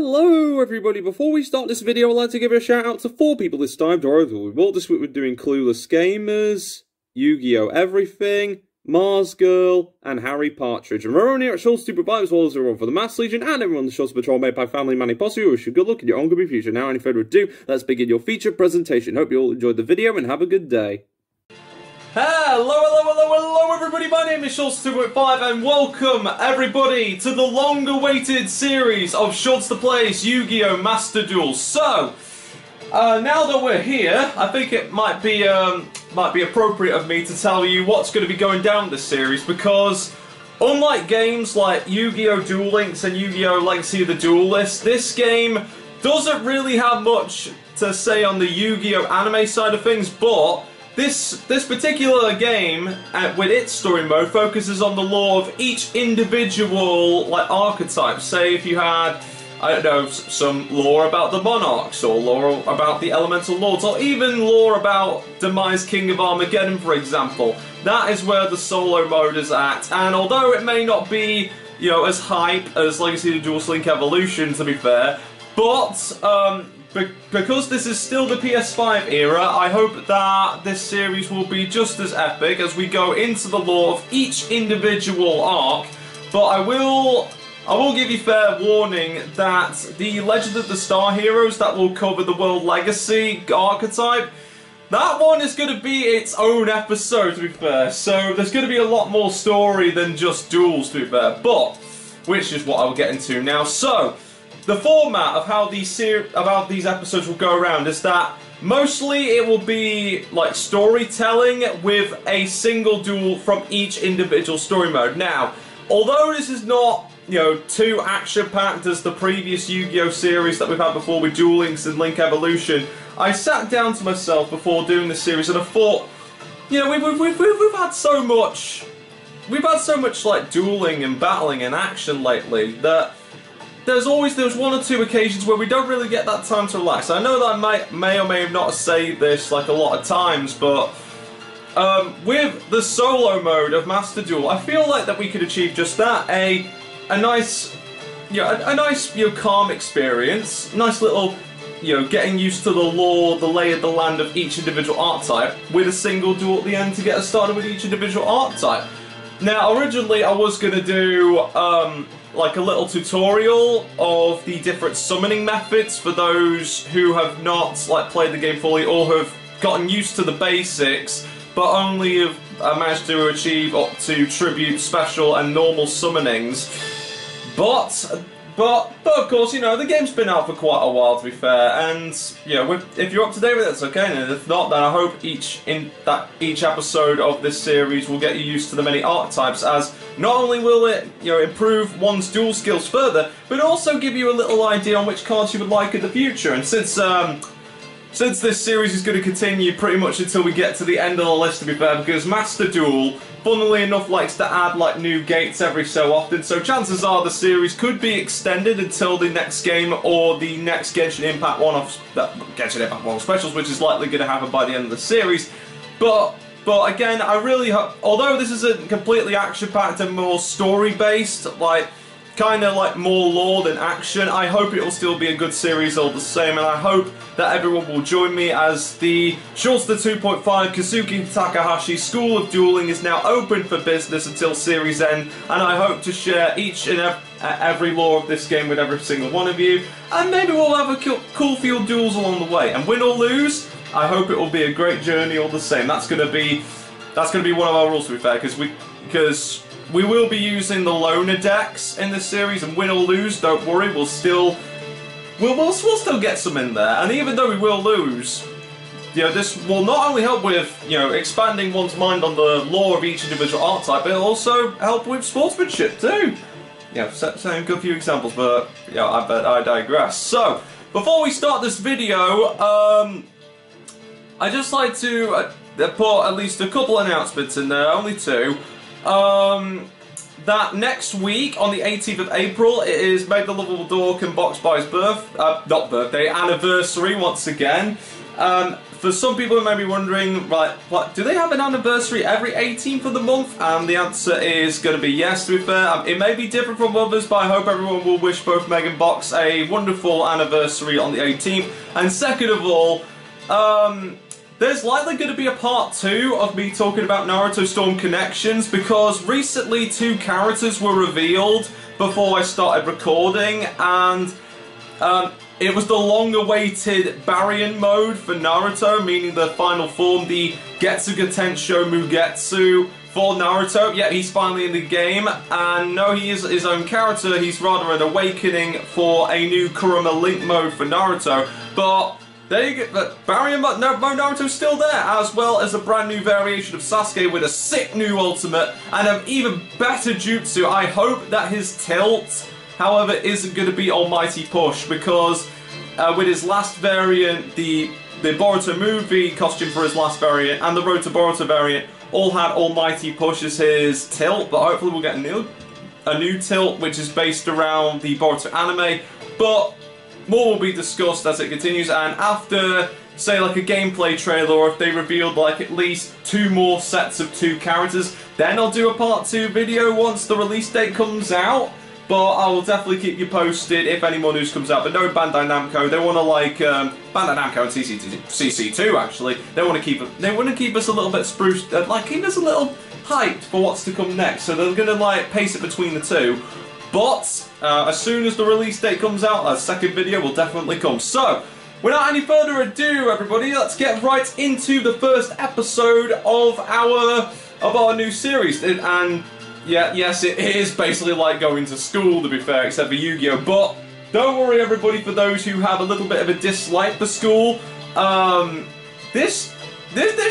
Hello everybody, before we start this video I'd like to give a shout out to 4 people this time. This week we're doing Clueless Gamers, Yugioh Everything, MarzGurl, and Harry Partridge. And we're only here at SHOUTOUT as well as everyone for the Mass Legion and everyone on the Seanster Patrol made by Family Manny Posse. We wish you good luck in your ongoing future. Now, any further ado, let's begin your feature presentation. Hope you all enjoyed the video and have a good day. Hello everybody, my name is Seanster and welcome everybody to the long-awaited series of Seanster Plays Yu-Gi-Oh! Master Duel. So, now that we're here, I think it might be appropriate of me to tell you what's going to be going down this series, because unlike games like Yu-Gi-Oh! Duel Links and Yu-Gi-Oh! Legacy of the Duelist, this game doesn't really have much to say on the Yu-Gi-Oh! Anime side of things, but this particular game, with its story mode, focuses on the lore of each individual archetype. Say if you had, I don't know, some lore about the Monarchs, or lore about the Elemental Lords, or even lore about Demise King of Armageddon, for example. That is where the solo mode is at, and although it may not be, as hype as Legacy of the Duelist Link Evolution, to be fair, but because this is still the PS5 era, I hope that this series will be just as epic as we go into the lore of each individual arc. But I will give you fair warning that the Legend of the Star Heroes that will cover the World Legacy archetype, that one is going to be its own episode, to be fair. So there's going to be a lot more story than just duels, to be fair. But, which is what I will get into now. So, the format of how these episodes will go around is that mostly it will be like storytelling with a single duel from each individual story mode. Now, although this is not, too action-packed as the previous Yu-Gi-Oh! Series that we've had before with Duel Links and Link Evolution, I sat down to myself before doing this series and I thought, we've had so much like dueling and battling and action lately that there's 1 or 2 occasions where we don't really get that time to relax. I know that I may or may not say this a lot of times, but with the solo mode of Master Duel, I feel like that we could achieve just that, a nice, calm experience, nice little, getting used to the lore, the lay of the land of each individual archetype, with a single duel at the end to get us started with each individual archetype. Now, originally I was going to do like a little tutorial of the different summoning methods for those who have not played the game fully or have gotten used to the basics, but only have managed to achieve up to tribute, special, and normal summonings. But of course, the game's been out for quite a while, to be fair, and if you're up to date with it, it's okay. And if not, then I hope each episode of this series will get you used to the many archetypes, as not only will it improve one's duel skills further, but also give you a little idea on which cards you would like in the future. And since this series is going to continue pretty much until we get to the end of the list, to be fair, because Master Duel, funnily enough, likes to add new gates every so often, so chances are the series could be extended until the next game or the next Genshin Impact Genshin Impact 1 specials, which is likely going to happen by the end of the series. But again, I really hope, although this isn't completely action-packed and more story-based, kind of more lore than action, I hope it will still be a good series all the same, and I hope that everyone will join me as the Seanster 2.5 Kazuki Takahashi School of Dueling is now open for business until series end, and I hope to share each and every lore of this game with every single one of you, and maybe we'll have a cool few duels along the way, and win or lose, I hope it will be a great journey all the same. That's going to be one of our rules, to be fair, because we will be using the loner decks in this series, and win or lose, don't worry, we'll still get some in there. And even though we will lose, this will not only help with expanding one's mind on the lore of each individual archetype, but it'll also help with sportsmanship too. Saying a good few examples, but I digress. So before we start this video, I'd just like to put at least a couple announcements in there, only 2. That next week, on the 18th of April, it is Make the Lovable Dork and Box Buy's anniversary once again. for some people who may be wondering, right, what, do they have an anniversary every 18th of the month? And the answer is going to be yes, to be fair. It may be different from others, but I hope everyone will wish both Meg and Box a wonderful anniversary on the 18th. And second of all, there's likely going to be a part 2 of me talking about Naruto Storm connections, because recently 2 characters were revealed before I started recording, and it was the long-awaited Baryon mode for Naruto, meaning the final form, the Getsuga Tensho Mugetsu for Naruto. Yeah, he's finally in the game, and no, he is his own character. He's rather an awakening for a new Kurama Link mode for Naruto, but there you go. But Baryon mode Naruto's still there, as well as a brand new variation of Sasuke with a sick new ultimate and an even better jutsu. I hope that his tilt, however, isn't going to be Almighty Push, because with his last variant, the Boruto movie costume for his last variant and the Road to Boruto variant all had Almighty Push as his tilt, but hopefully we'll get a new tilt which is based around the Boruto anime, but more will be discussed as it continues. And after, say, like a gameplay trailer, or if they revealed like at least 2 more sets of 2 characters, then I'll do a part 2 video once the release date comes out. But I will definitely keep you posted if any more news comes out. But no Bandai Namco, they want to like Bandai Namco and CC2 actually. They want to keep us a little bit spruced, like keep us a little hyped for what's to come next. So they're gonna like pace it between the 2. But as soon as the release date comes out, a second video will definitely come. So without any further ado, everybody, let's get right into the first episode of our new series. And yeah, yes, it is basically like going to school, to be fair, except for Yu-Gi-Oh! But don't worry, everybody, for those who have a little bit of a dislike for school, this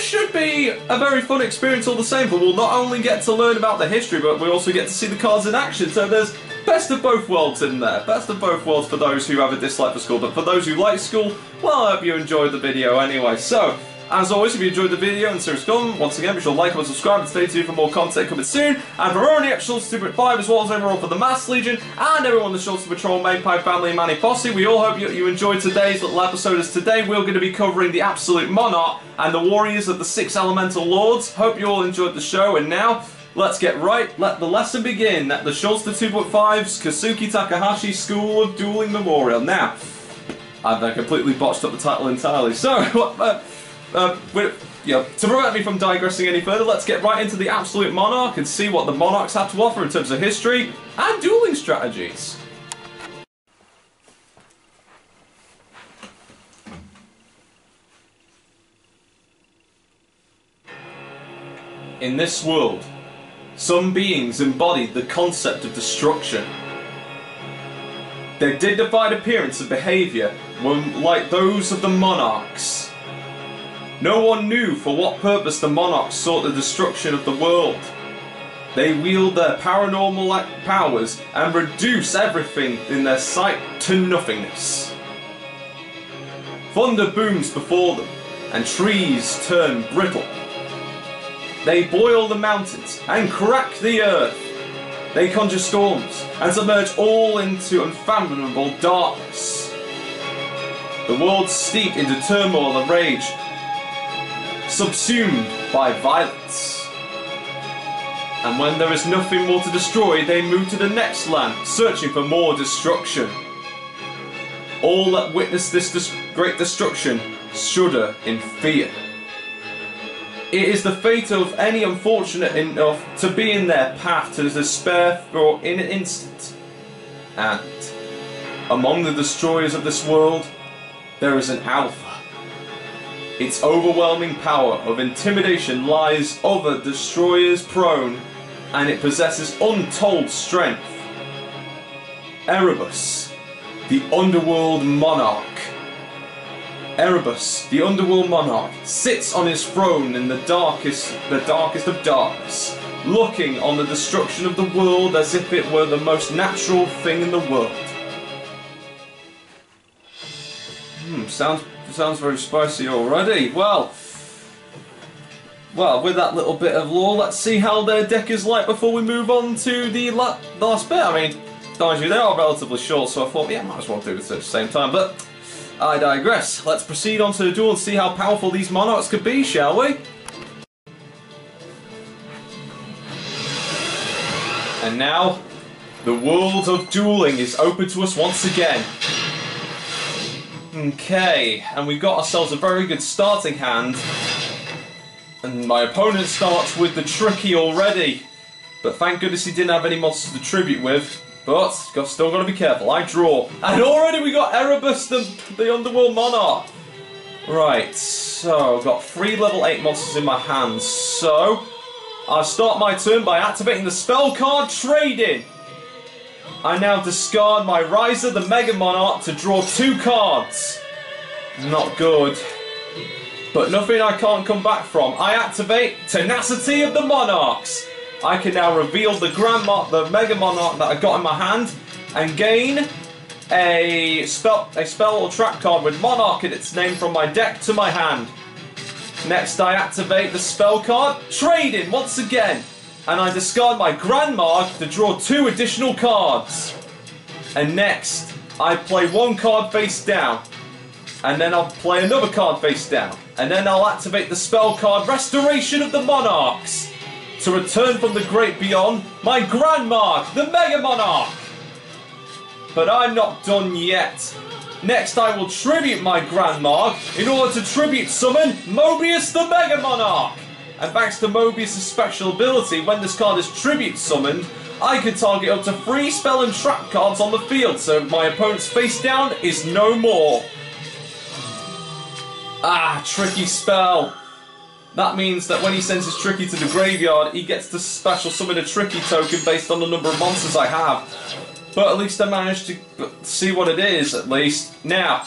should be a very fun experience all the same. But we'll not only get to learn about the history, but we also get to see the cards in action. So there's best of both worlds in there. Best of both worlds for those who have a dislike for school. But for those who like school, well, I hope you enjoyed the video anyway. So, as always, if you enjoyed the video and series come, once again, be sure to like and subscribe and stay tuned for more content coming soon. And for only at Seanster 5, as well as overall for the Mass Legion and everyone in the Seanster Patrol, Main Pipe family and Manny Posse, we all hope you enjoyed today's little episode, as today we're going to be covering the Absolute Monarch and the warriors of the 6 Elemental Lords. Hope you all enjoyed the show, and now let's get let the lesson begin at the Seanster 2.5's Kazuki Takahashi School of Dueling Memorial. Now, I've completely botched up the title entirely, so to prevent me from digressing any further, let's get right into the Absolute Monarch and see what the Monarchs have to offer in terms of history and dueling strategies. In this world, some beings embodied the concept of destruction. Their dignified appearance and behaviour were like those of the Monarchs. No one knew for what purpose the Monarchs sought the destruction of the world. They wield their paranormal powers and reduce everything in their sight to nothingness. Thunder booms before them, and trees turn brittle. They boil the mountains and crack the earth. They conjure storms and submerge all into unfathomable darkness. The world steeped into turmoil and rage, subsumed by violence. And when there is nothing more to destroy, they move to the next land, searching for more destruction. All that witness this great destruction shudder in fear. It is the fate of any unfortunate enough to be in their path to despair for an instant. And among the destroyers of this world, there is an Alpha. Its overwhelming power of intimidation lies over destroyers prone, and it possesses untold strength. Erebus, the Underworld Monarch. Erebus, the Underworld Monarch, sits on his throne in the darkest of darkness, looking on the destruction of the world as if it were the most natural thing in the world. Sounds very spicy already. Well, with that little bit of lore, let's see how their deck is like before we move on to the last bit. I mean, mind you, they are relatively short, so I thought, yeah, I might as well do this at the same time. But I digress. Let's proceed on to the duel and see how powerful these monarchs could be, shall we? And now, the world of dueling is open to us once again. Okay, and we've got ourselves a very good starting hand. And my opponent starts with the tricky already. But thank goodness he didn't have any monsters to tribute with. But, still got to be careful. I draw. And already we got Erebus, the Underworld Monarch. Right, so I've got 3 level 8 monsters in my hands. So, I start my turn by activating the spell card Trading. I now discard my Riser, the Mega Monarch, to draw 2 cards. Not good. But nothing I can't come back from. I activate Tenacity of the Monarchs. I can now reveal the Mega Monarch that I got in my hand and gain a spell or trap card with Monarch in its name from my deck to my hand. Next, I activate the spell card Trading once again, and I discard my Grandmark to draw 2 additional cards. And next, I play 1 card face down, and then I'll play another card face down, and then I'll activate the spell card Restoration of the Monarchs to return from the great beyond my Grandmark, the Mega Monarch. But I'm not done yet. Next, I will tribute my Grandmark in order to tribute summon Mobius, the Mega Monarch. And thanks to Mobius' special ability, when this card is tribute summoned, I can target up to 3 spell and trap cards on the field, so my opponent's face down is no more. Ah, tricky spell. That means that when he sends his Tricky to the graveyard, he gets to special summon a Tricky token based on the number of monsters I have. But at least I managed to see what it is, at least. Now,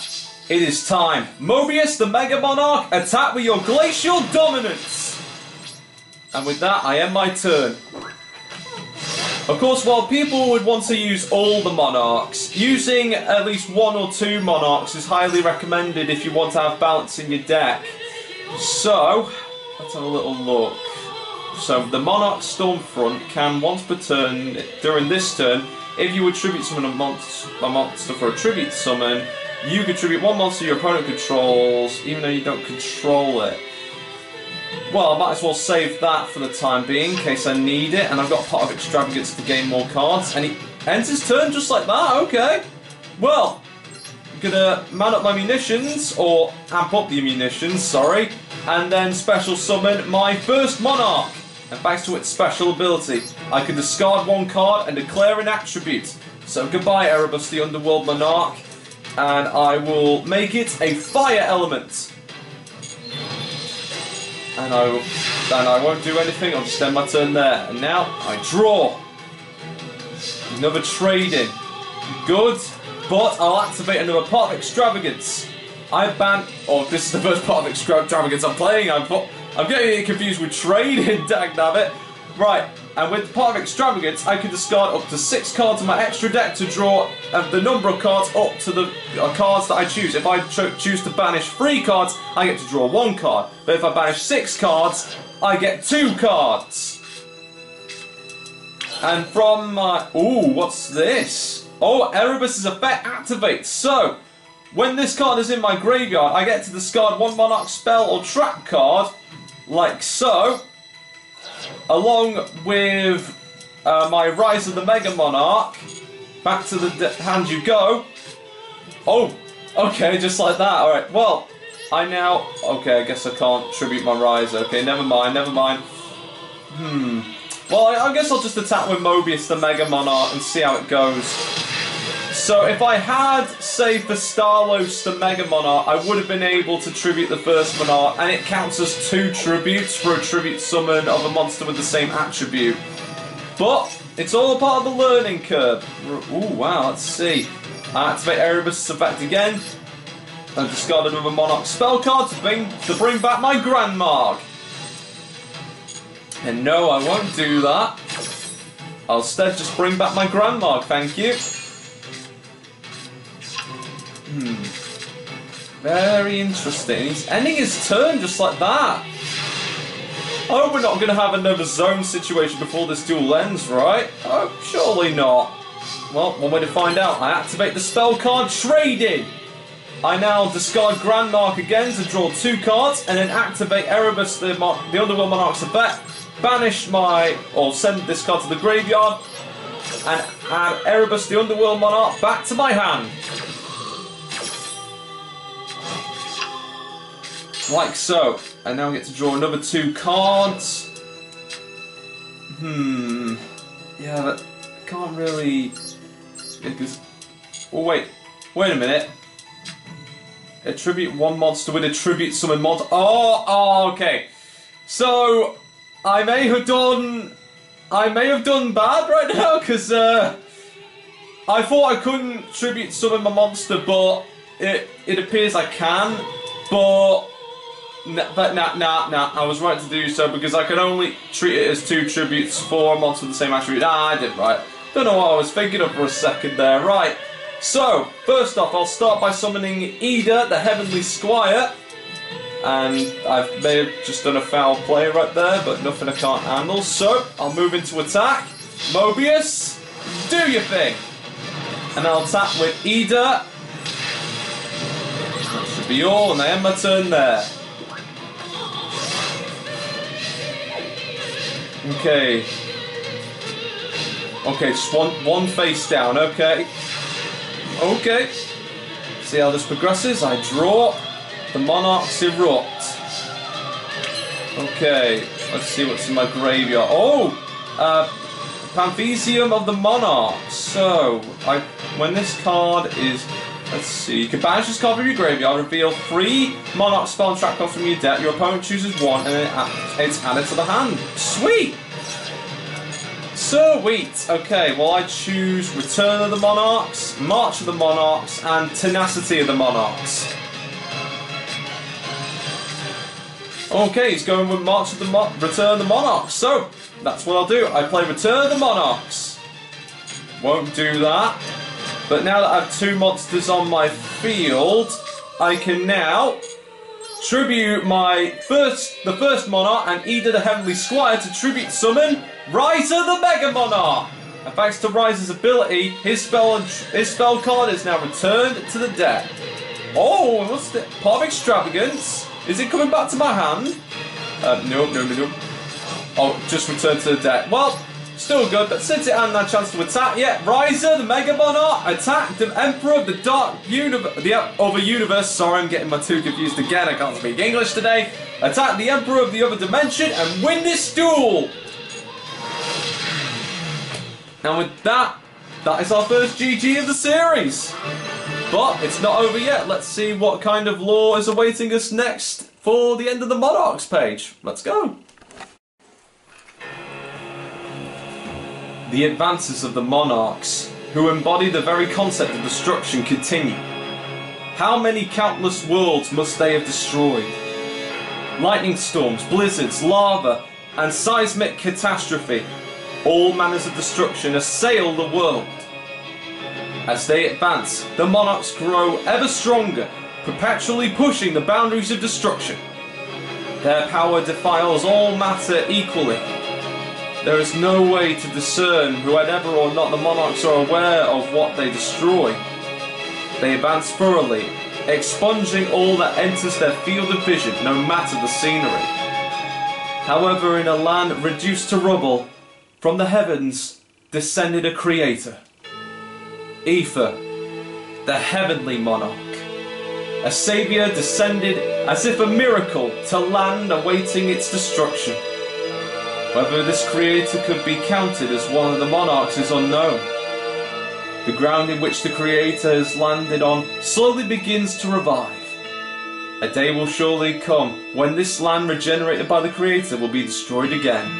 it is time. Mobius, the Mega Monarch, attack with your Glacial Dominance! And with that, I end my turn. Of course, while people would want to use all the Monarchs, using at least 1 or 2 Monarchs is highly recommended if you want to have balance in your deck. So, let's have a little look. So, the Monarch Stormfront can once per turn, during this turn, if you would tribute summon a monster for a tribute summon, you could tribute 1 monster your opponent controls, even though you don't control it. Well, I might as well save that for the time being, in case I need it, and I've got Pot of Extravagance to gain more cards, and he ends his turn just like that, okay. Well, I'm gonna man up my munitions, or amp up the munitions, sorry, and then special summon my first Monarch. And thanks to its special ability, I can discard 1 card and declare an attribute. So goodbye, Erebus, the Underworld Monarch, and I will make it a fire element. And I won't do anything, I'll just end my turn there. And now, I draw. Another Trading. Good, but I'll activate another Pot of Extravagance. I ban... Oh, this is the first Pot of Extravagance I'm playing. I'm getting it confused with Trading, dagnabbit. Right, and with Pot of Extravagance, I can discard up to 6 cards in my extra deck to draw the number of cards up to the cards that I choose. If I choose to banish 3 cards, I get to draw 1 card. But if I banish 6 cards, I get 2 cards. And from my... Ooh, what's this? Oh, Erebus' effect activates. So, when this card is in my graveyard, I get to discard 1 Monarch spell or trap card, like so, along with my Rise of the Mega Monarch. Back to the hand you go. Oh, okay, just like that. Alright, well, I now... Okay, I guess I can't tribute my Rise. Okay, never mind, never mind. Well, I guess I'll just attack with Mobius the Mega Monarch and see how it goes. So if I had, say, for Starlos the Mega Monarch, I would have been able to tribute the first Monarch, and it counts as 2 tributes for a tribute summon of a monster with the same attribute. But it's all a part of the learning curve. Ooh, wow, let's see. I activate Erebus' effect again, and discard another Monarch spell card to bring back my Grandmark. And no, I won't do that. I'll instead just bring back my Grandmark, thank you. Very interesting. He's ending his turn just like that. I hope we're not going to have another zone situation before this duel ends, right? Oh, surely not. Well, one way to find out. I activate the spell card Trading. I now discard Grand Mark again to draw 2 cards, and then activate Erebus, the Underworld Monarch's effect, banish or send this card to the graveyard, and add Erebus, the Underworld Monarch, back to my hand. Like so. And now I get to draw another 2 cards. Yeah, but I can't really... Because... Oh, wait a minute. Attribute 1 monster with attribute summon monster. Oh, okay. So, I may have done bad right now, because I thought I couldn't tribute summon my monster, but it appears I can. But nah, I was right to do so, because I can only treat it as 2 tributes for a monster with the same attribute. I did right. Don't know what I was thinking of for a second there. Right. So, first off, I'll start by summoning Ida, the Heavenly Squire. And I may have just done a foul play right there, but nothing I can't handle. So, I'll move into attack. Mobius, do your thing. And I'll attack with Ida. That should be all, and I end my turn there. Okay. Okay, just one face down, okay. Okay. See how this progresses. I draw. The Monarchs erupt. Okay, let's see what's in my graveyard. Oh! Panthesium of the Monarchs. So, when this card is... Let's see, you can banish this card from your graveyard, reveal 3 Monarch spell and trap cards from your deck, your opponent chooses 1, and then it's added to the hand. Sweet! Sweet! Okay, well I choose Return of the Monarchs, March of the Monarchs, and Tenacity of the Monarchs. Okay, he's going with Return of the Monarchs, so that's what I'll do. I play Return of the Monarchs. Won't do that. But now that I have 2 monsters on my field, I can now tribute the first Monarch and Ida the Heavenly Squire to tribute summon Riser the Mega Monarch. And thanks to Riser's ability, his spell card is now returned to the deck. Oh, what's the part of Extravagance? Is it coming back to my hand? No. Oh, just returned to the deck. Well, still good, but since it hadn't had a chance to attack yet, Riser, the Mega Monarch, attacked the Emperor of the Dark Universe, the other universe. Sorry, I'm getting my 2 confused again. I can't speak English today. Attack the Emperor of the other dimension and win this duel. And with that is our first GG of the series. But it's not over yet. Let's see what kind of lore is awaiting us next for the end of the Monarchs page. Let's go. The advances of the Monarchs, who embody the very concept of destruction, continue. How many countless worlds must they have destroyed? Lightning storms, blizzards, lava, and seismic catastrophe, all manners of destruction assail the world. As they advance, the Monarchs grow ever stronger, perpetually pushing the boundaries of destruction. Their power defiles all matter equally. There is no way to discern whether or not the Monarchs are aware of what they destroy. They advance thoroughly, expunging all that enters their field of vision, no matter the scenery. However, in a land reduced to rubble, from the heavens descended a creator. Aether, the Heavenly Monarch. A saviour descended as if a miracle to land awaiting its destruction. Whether this creator could be counted as one of the Monarchs is unknown. The ground in which the creator has landed on slowly begins to revive. A day will surely come when this land regenerated by the creator will be destroyed again.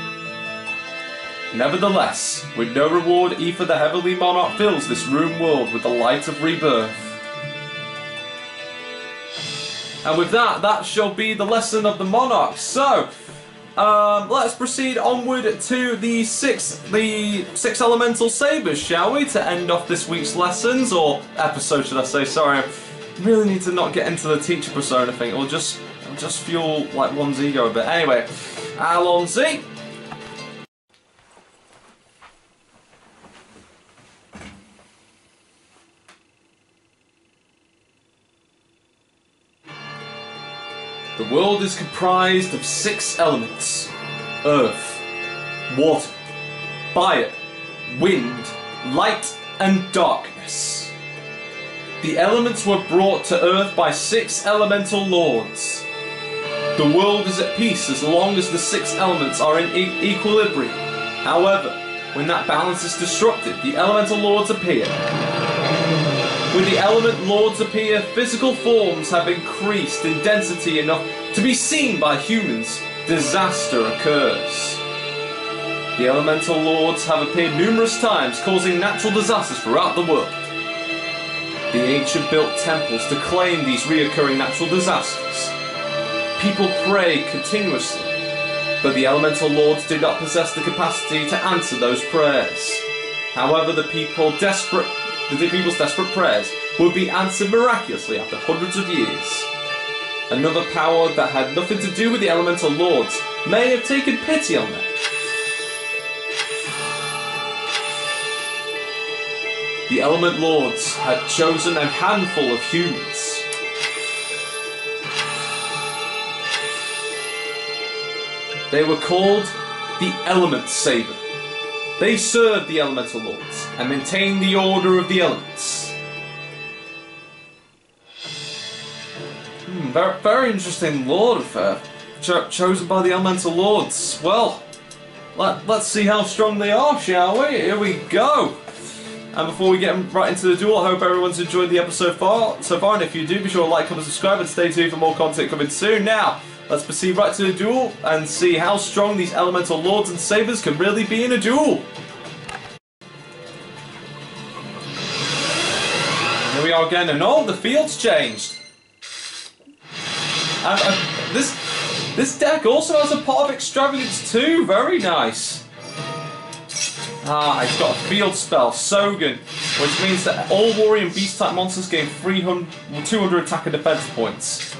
Nevertheless, with no reward, Aether the Heavenly Monarch fills this ruined world with the light of rebirth. And with that shall be the lesson of the Monarchs. So, let's proceed onward to the six elemental sabers, shall we? To end off this week's lessons, or episode, should I say? Sorry, I really need to not get into the teacher persona thing. It'll just fuel like one's ego a bit. Anyway, Alonzi. The world is comprised of 6 elements: earth, water, fire, wind, light, and darkness. The elements were brought to Earth by 6 elemental lords. The world is at peace as long as the 6 elements are in equilibrium. However, when that balance is disrupted, the elemental lords appear. When the element lords appear, physical forms have increased in density enough to be seen by humans. Disaster occurs. The elemental lords have appeared numerous times, causing natural disasters throughout the world. The ancient built temples to claim these reoccurring natural disasters. People pray continuously, but the elemental lords do not possess the capacity to answer those prayers. However, the people's desperate prayers would be answered miraculously after hundreds of years. Another power that had nothing to do with the elemental lords may have taken pity on them. The element lords had chosen a handful of humans. They were called the Element Saber. They served the elemental lords and maintained the order of the elements. Very, very interesting lord affair, chosen by the elemental lords. Well, let's see how strong they are, shall we? Here we go. And before we get right into the duel, I hope everyone's enjoyed the episode so far, and if you do, be sure to like, comment, subscribe, and stay tuned for more content coming soon. Now, let's proceed right to the duel and see how strong these elemental lords and sabers can really be in a duel. Here we are again, and oh, the field's changed. And this deck also has a pot of extravagance too. Very nice. It's got a field spell, Sogan, which means that all warrior and beast type monsters gain 200 attack and defense points.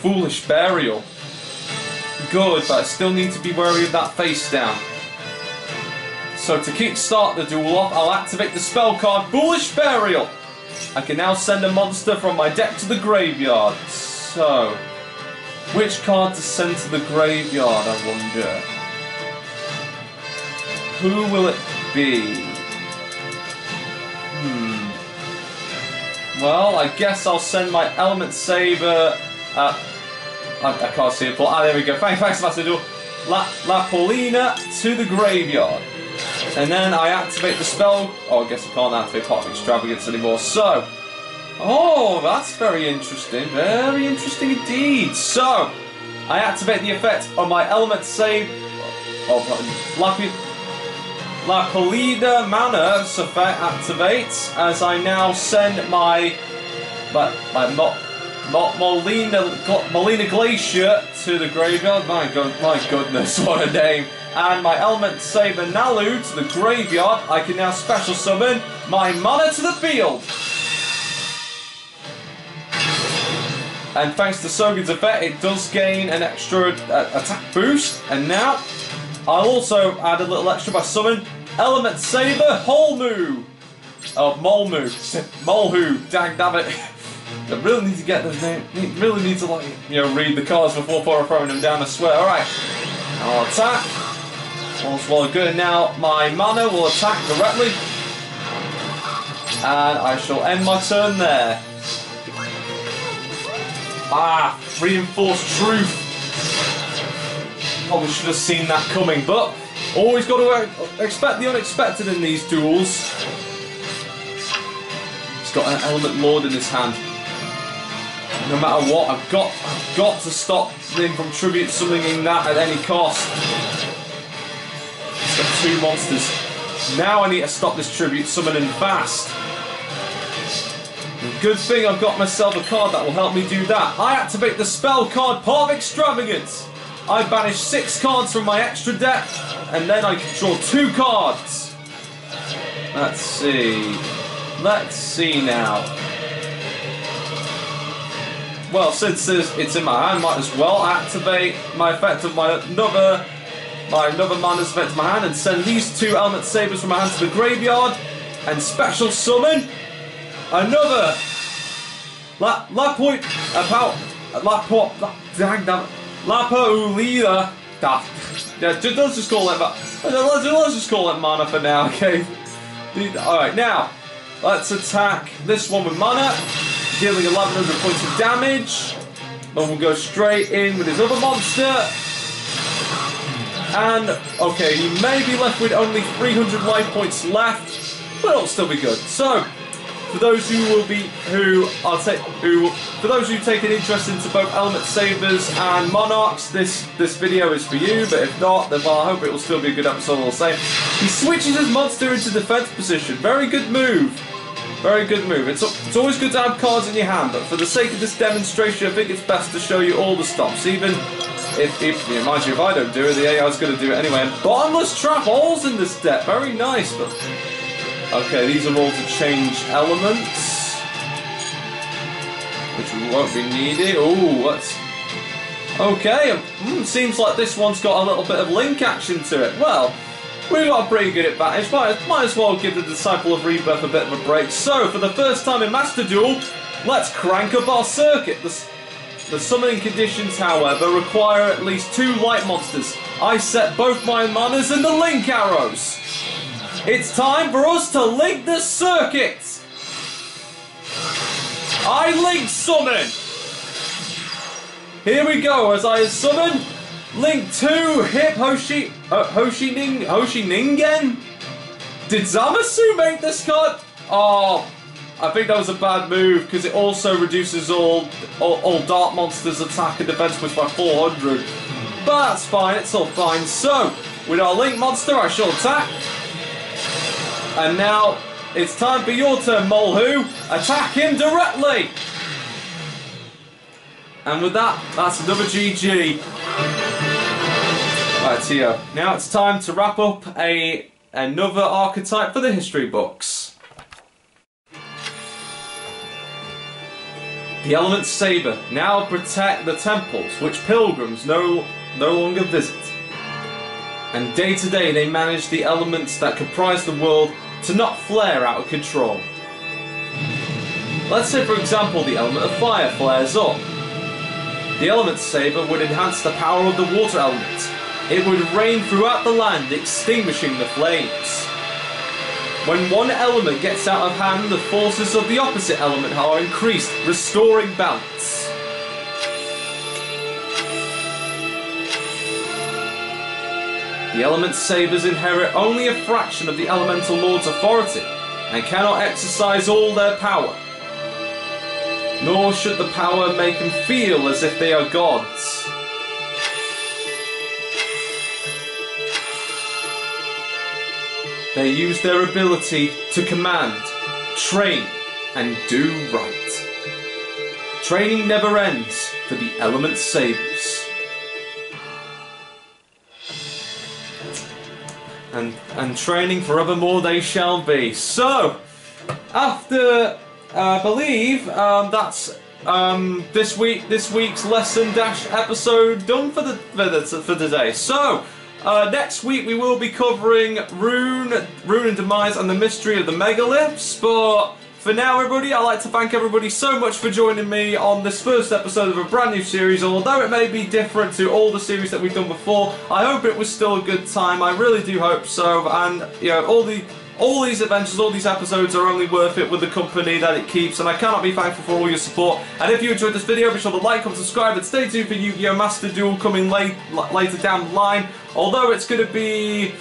Foolish Burial. Good, but I still need to be wary of that face down. So to kickstart the duel off, I'll activate the spell card Foolish Burial. I can now send a monster from my deck to the graveyard. So, which card to send to the graveyard, I wonder? Who will it be? Well, I guess I'll send my Element Saber. I can't see it, but there we go. Thanks, Master Duel. La Paulina to the graveyard. And then I activate the spell. Oh, I guess I can't activate Pot of Extravagance anymore. So, oh, that's very interesting. Very interesting indeed. So, I activate the effect on my Element Save of La Paulina mana effect activates as I now send my Molina Glacier to the graveyard. My goodness, what a name. And my Element Saber Nalu to the graveyard. I can now special summon my mana to the field. And thanks to Sogan's effect, it does gain an extra attack boost. And now, I'll also add a little extra by summoning Element Saber Holmu. Oh, Molmu. Molhu. Dang damn it. I really need to get those names. Really need to, like, read the cards before throwing them down, I swear. Alright. I'll attack. All's well and good. And now my mana will attack directly. And I shall end my turn there. Reinforced truth. Probably should have seen that coming, but always got to expect the unexpected in these duels. He's got an Element Lord in his hand. No matter what, I've got to stop him from tribute summoning that at any cost. He's got 2 monsters. Now I need to stop this tribute summoning fast. Good thing I've got myself a card that will help me do that. I activate the spell card Pot of Extravagance. I banish 6 cards from my extra deck, and then I draw 2 cards. Let's see. Let's see now. Well, since it's in my hand, might as well activate my effect of my another mana's effect to my hand and send these 2 Element Sabers from my hand to the graveyard and special summon another Lapaulida. Yeah, let's just call it that. Let's just call it mana for now, okay? Alright, now, let's attack this one with mana, dealing 1100 points of damage. Then we'll go straight in with his other monster. And, okay, he may be left with only 300 life points left, but it'll still be good. So, for those who take an interest into both Element Sabers and Monarchs, this video is for you. But if not, then well, I hope it will still be a good episode all the same. He switches his monster into defense position. Very good move. Very good move. It's always good to have cards in your hand, but for the sake of this demonstration, I think it's best to show you all the stops. Even if mind you, if I don't do it, the AI is going to do it anyway. And bottomless trap holes in this deck. Very nice, but. Okay, these are all to change elements, which won't be needed. Ooh, that's... Okay, seems like this one's got a little bit of link action to it. Well, we've got a pretty good advantage. Might as well give the Disciple of Rebirth a bit of a break. So, for the first time in Master Duel, let's crank up our circuit. The summoning conditions, however, require at least 2 light monsters. I set both my manas in the link arrows. It's time for us to link the circuit! I link summon! Here we go, as I summon, link 2 Hip Hoshiningen? Did Zamasu make this card? Oh, I think that was a bad move, because it also reduces all Dark Monsters' attack and defense points by 400. But that's fine, it's all fine. So, with our link monster, I shall attack. And now, it's time for your turn, Molhu. Attack him directly! And with that, that's another GG. Right, Tio. Now it's time to wrap up another archetype for the history books. The Element Saber. Now protect the temples, which pilgrims no longer visit. And day to day they manage the elements that comprise the world to not flare out of control. Let's say, for example, the element of fire flares up. The Element Saber would enhance the power of the water element. It would rain throughout the land, extinguishing the flames. When one element gets out of hand, the forces of the opposite element are increased, restoring balance. The Element Sabers inherit only a fraction of the Elemental Lord's authority, and cannot exercise all their power. Nor should the power make them feel as if they are gods. They use their ability to command, train, and do right. Training never ends for the Element Sabers. And training forevermore they shall be. So, after I believe that's this week's lesson dash episode done for today. So next week we will be covering Rune and Demise and the mystery of the megaliths. But for now, everybody, I'd like to thank everybody so much for joining me on this first episode of a brand new series. Although it may be different to all the series that we've done before, I hope it was still a good time. I really do hope so. And you know, all these adventures, all these episodes are only worth it with the company that it keeps, and I cannot be thankful for all your support. And if you enjoyed this video, be sure to like, comment, subscribe, and stay tuned for Yu-Gi-Oh! Master Duel coming later down the line. Although it's going to be...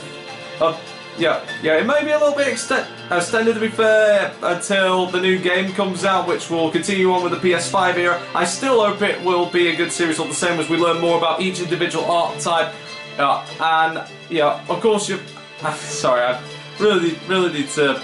Yeah, it may be a little bit extended, to be fair, until the new game comes out, which will continue on with the PS5 era. I still hope it will be a good series all the same as we learn more about each individual archetype. And, yeah, of course, sorry, I really need to,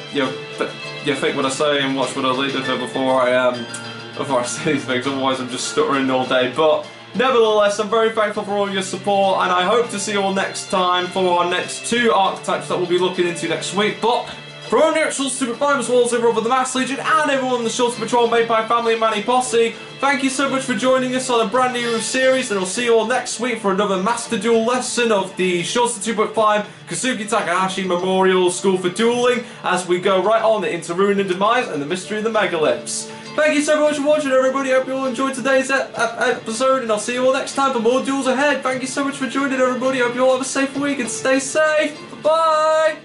think what I say and watch what I lead with before I say these things, otherwise I'm just stuttering all day. But nevertheless, I'm very thankful for all your support, and I hope to see you all next time for our next 2 archetypes that we'll be looking into next week. But for only actual Super 5 as well as everyone of the Mass Legion and everyone in the Seanster Patrol made by Family and Manny Posse, thank you so much for joining us on a brand new series, and I'll see you all next week for another Master Duel lesson of the Seanster 2.5 Kazuki Takahashi Memorial School for Dueling, as we go right on into Rune and Demise and the mystery of the megaliths. thank you so much for watching, everybody. I hope you all enjoyed today's episode, and I'll see you all next time for more duels ahead. Thank you so much for joining, everybody. I hope you all have a safe week and stay safe. Bye.